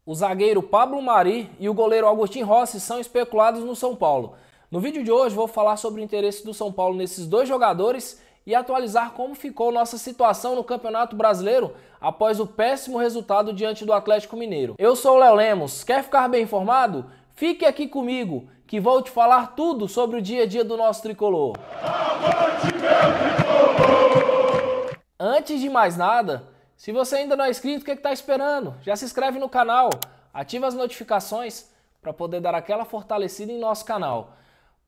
O zagueiro Pablo Mari e o goleiro Agustin Rossi são especulados no São Paulo. No vídeo de hoje vou falar sobre o interesse do São Paulo nesses dois jogadores e atualizar como ficou nossa situação no Campeonato Brasileiro após o péssimo resultado diante do Atlético Mineiro. Eu sou o Léo Lemos, quer ficar bem informado? Fique aqui comigo que vou te falar tudo sobre o dia a dia do nosso tricolor. Antes de mais nada, se você ainda não é inscrito, o que está esperando? Já se inscreve no canal, ativa as notificações para poder dar aquela fortalecida em nosso canal.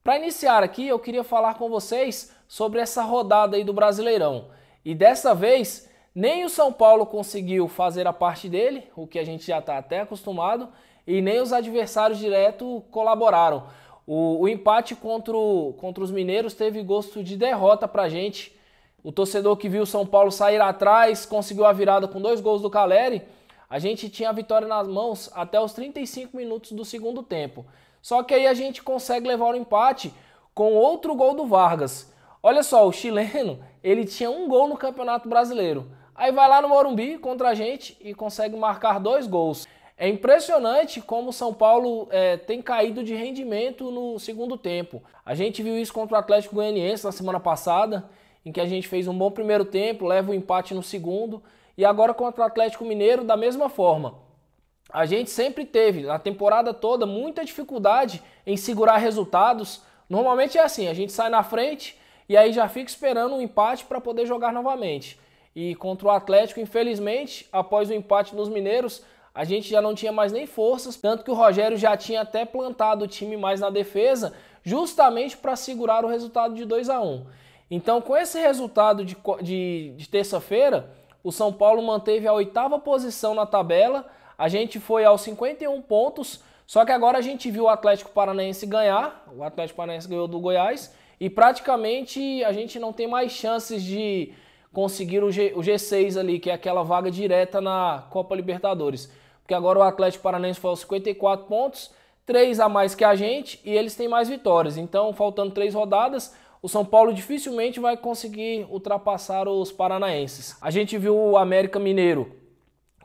Para iniciar aqui, eu queria falar com vocês sobre essa rodada aí do Brasileirão. E dessa vez, nem o São Paulo conseguiu fazer a parte dele, o que a gente já está até acostumado, e nem os adversários direto colaboraram. O empate contra os mineiros teve gosto de derrota para a gente. O torcedor que viu o São Paulo sair atrás, conseguiu a virada com 2 gols do Caleri. A gente tinha a vitória nas mãos até os 35 minutos do segundo tempo. Só que aí a gente consegue levar o empate com outro gol do Vargas. Olha só, o chileno, ele tinha 1 gol no Campeonato Brasileiro. Aí vai lá no Morumbi contra a gente e consegue marcar 2 gols. É impressionante como o São Paulo tem caído de rendimento no segundo tempo. A gente viu isso contra o Atlético Goianiense na semana passada, em que a gente fez um bom primeiro tempo, leva o empate no segundo, e agora contra o Atlético Mineiro da mesma forma. A gente sempre teve, na temporada toda, muita dificuldade em segurar resultados. Normalmente é assim, a gente sai na frente e aí já fica esperando um empate para poder jogar novamente. E contra o Atlético, infelizmente, após o empate nos Mineiros, a gente já não tinha mais nem forças, tanto que o Rogério já tinha até plantado o time mais na defesa, justamente para segurar o resultado de 2-1. Então, com esse resultado de terça-feira, o São Paulo manteve a 8ª posição na tabela, a gente foi aos 51 pontos, só que agora a gente viu o Atlético Paranaense ganhar, o Atlético Paranaense ganhou do Goiás, e praticamente a gente não tem mais chances de conseguir o G6 ali, que é aquela vaga direta na Copa Libertadores. Porque agora o Atlético Paranaense foi aos 54 pontos, 3 a mais que a gente, e eles têm mais vitórias. Então, faltando 3 rodadas, o São Paulo dificilmente vai conseguir ultrapassar os paranaenses. A gente viu o América Mineiro,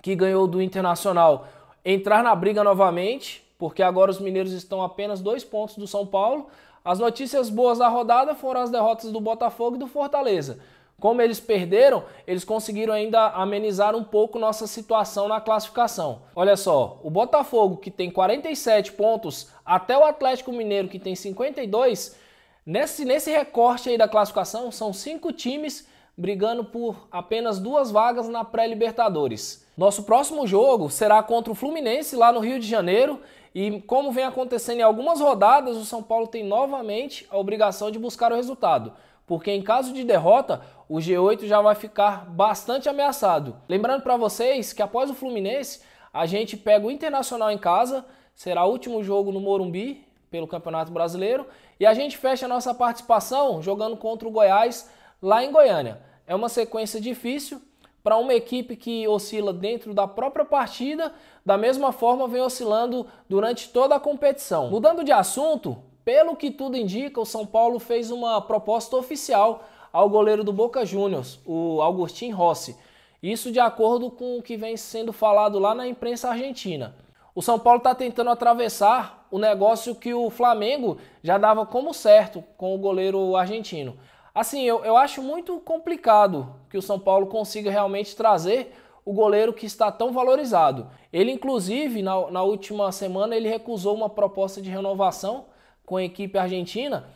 que ganhou do Internacional, entrar na briga novamente, porque agora os mineiros estão a apenas 2 pontos do São Paulo. As notícias boas da rodada foram as derrotas do Botafogo e do Fortaleza. Como eles perderam, eles conseguiram ainda amenizar um pouco nossa situação na classificação. Olha só, o Botafogo, que tem 47 pontos, até o Atlético Mineiro, que tem 52, nesse recorte aí da classificação, são 5 times brigando por apenas 2 vagas na pré-Libertadores. Nosso próximo jogo será contra o Fluminense, lá no Rio de Janeiro, e como vem acontecendo em algumas rodadas, o São Paulo tem novamente a obrigação de buscar o resultado, porque em caso de derrota, o G8 já vai ficar bastante ameaçado. Lembrando para vocês que após o Fluminense, a gente pega o Internacional em casa, será o último jogo no Morumbi, pelo Campeonato Brasileiro, e a gente fecha a nossa participação jogando contra o Goiás lá em Goiânia. É uma sequência difícil para uma equipe que oscila dentro da própria partida, da mesma forma vem oscilando durante toda a competição. Mudando de assunto, pelo que tudo indica, o São Paulo fez uma proposta oficial ao goleiro do Boca Juniors, o Agustin Rossi. Isso de acordo com o que vem sendo falado lá na imprensa argentina. O São Paulo está tentando atravessar o negócio que o Flamengo já dava como certo com o goleiro argentino. Assim, eu acho muito complicado que o São Paulo consiga realmente trazer o goleiro que está tão valorizado. Ele, inclusive, na última semana, ele recusou uma proposta de renovação com a equipe argentina.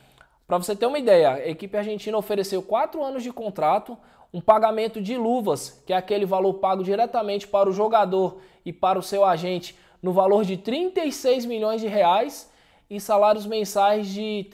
Para você ter uma ideia, a equipe argentina ofereceu 4 anos de contrato, um pagamento de luvas, que é aquele valor pago diretamente para o jogador e para o seu agente, no valor de 36 milhões de reais e salários mensais de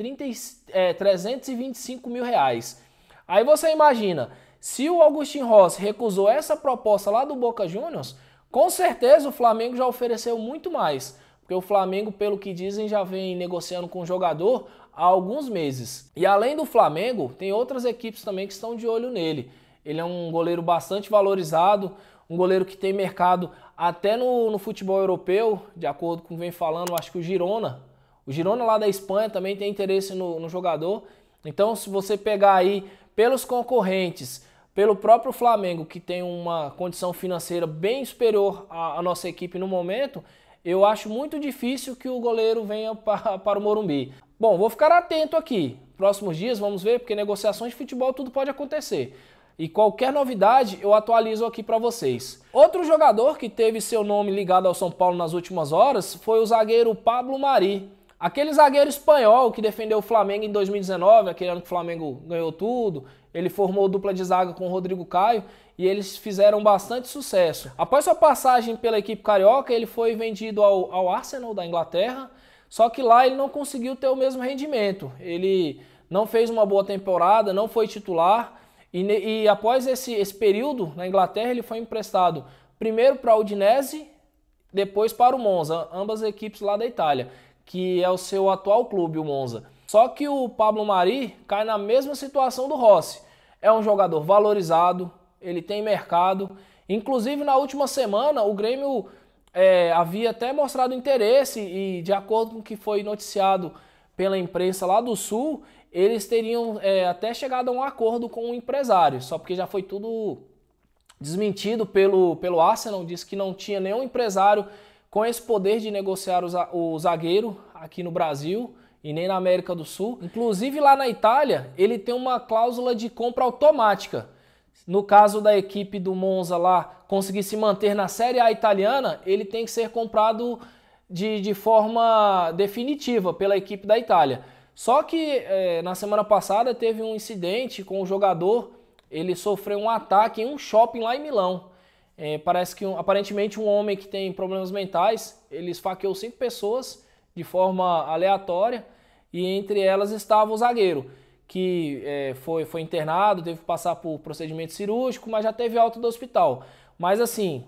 325 mil reais. Aí você imagina, se o Agustin Rossi recusou essa proposta lá do Boca Juniors, com certeza o Flamengo já ofereceu muito mais, porque o Flamengo, pelo que dizem, já vem negociando com o jogador há alguns meses. E além do Flamengo, tem outras equipes também que estão de olho nele. Ele é um goleiro bastante valorizado, um goleiro que tem mercado até no futebol europeu, de acordo com o que vem falando, acho que o Girona lá da Espanha também tem interesse no jogador. Então, se você pegar aí pelos concorrentes, pelo próprio Flamengo, que tem uma condição financeira bem superior à nossa equipe no momento, eu acho muito difícil que o goleiro venha para o Morumbi. Bom, vou ficar atento aqui. Próximos dias vamos ver, porque negociações de futebol tudo pode acontecer. E qualquer novidade eu atualizo aqui para vocês. Outro jogador que teve seu nome ligado ao São Paulo nas últimas horas foi o zagueiro Pablo Mari. Aquele zagueiro espanhol que defendeu o Flamengo em 2019, aquele ano que o Flamengo ganhou tudo. Ele formou dupla de zaga com o Rodrigo Caio e eles fizeram bastante sucesso. Após sua passagem pela equipe carioca, ele foi vendido ao Arsenal da Inglaterra, só que lá ele não conseguiu ter o mesmo rendimento. Ele não fez uma boa temporada, não foi titular e após esse período na Inglaterra ele foi emprestado primeiro para o Udinese, depois para o Monza, ambas equipes lá da Itália, que é o seu atual clube, o Monza. Só que o Pablo Mari cai na mesma situação do Rossi. É um jogador valorizado, ele tem mercado. Inclusive, na última semana, o Grêmio havia até mostrado interesse e, de acordo com o que foi noticiado pela imprensa lá do Sul, eles teriam até chegado a um acordo com o empresário. Só porque já foi tudo desmentido pelo Arsenal, disse que não tinha nenhum empresário com esse poder de negociar o zagueiro aqui no Brasil e nem na América do Sul. Inclusive lá na Itália, ele tem uma cláusula de compra automática. No caso da equipe do Monza lá conseguir se manter na Série A italiana, ele tem que ser comprado de forma definitiva pela equipe da Itália. Só que na semana passada teve um incidente com o jogador, ele sofreu um ataque em um shopping lá em Milão. Parece que aparentemente um homem que tem problemas mentais, ele esfaqueou 5 pessoas de forma aleatória e entre elas estava o zagueiro, que foi internado, teve que passar por procedimento cirúrgico, mas já teve alta do hospital. Mas assim,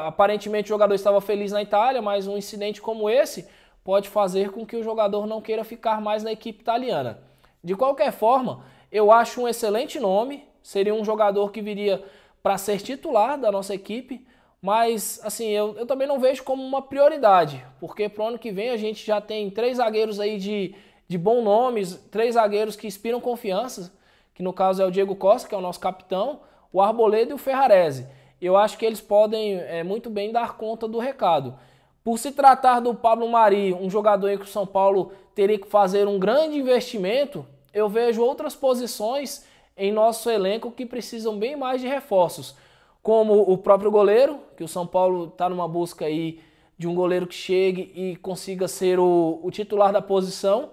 aparentemente o jogador estava feliz na Itália, mas um incidente como esse pode fazer com que o jogador não queira ficar mais na equipe italiana. De qualquer forma, eu acho um excelente nome, seria um jogador que viria para ser titular da nossa equipe, mas assim, eu também não vejo como uma prioridade, porque para o ano que vem a gente já tem 3 zagueiros aí de bons nomes, 3 zagueiros que inspiram confiança, que no caso é o Diego Costa, que é o nosso capitão, o Arboleda e o Ferrarese. Eu acho que eles podem muito bem dar conta do recado. Por se tratar do Pablo Mari, um jogador em que o São Paulo teria que fazer um grande investimento, eu vejo outras posições em nosso elenco que precisam bem mais de reforços, como o próprio goleiro, que o São Paulo está numa busca aí de um goleiro que chegue e consiga ser o titular da posição.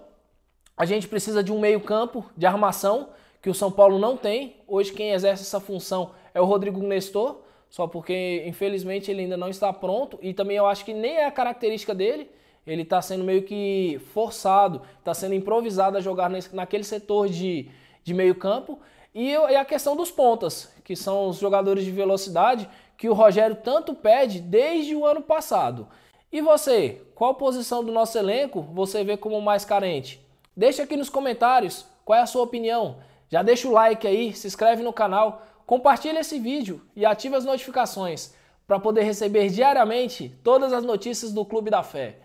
A gente precisa de um meio-campo de armação, que o São Paulo não tem. Hoje quem exerce essa função é o Rodrigo Nestor, só porque infelizmente ele ainda não está pronto e também eu acho que nem é a característica dele. Ele está sendo meio que forçado, está sendo improvisado a jogar naquele setor de meio campo. E a questão dos pontas, que são os jogadores de velocidade que o Rogério tanto pede desde o ano passado. E você, qual posição do nosso elenco você vê como mais carente? Deixa aqui nos comentários qual é a sua opinião. Já deixa o like aí, se inscreve no canal, compartilha esse vídeo e ativa as notificações para poder receber diariamente todas as notícias do Clube da Fé.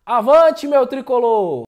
Avante, meu tricolor!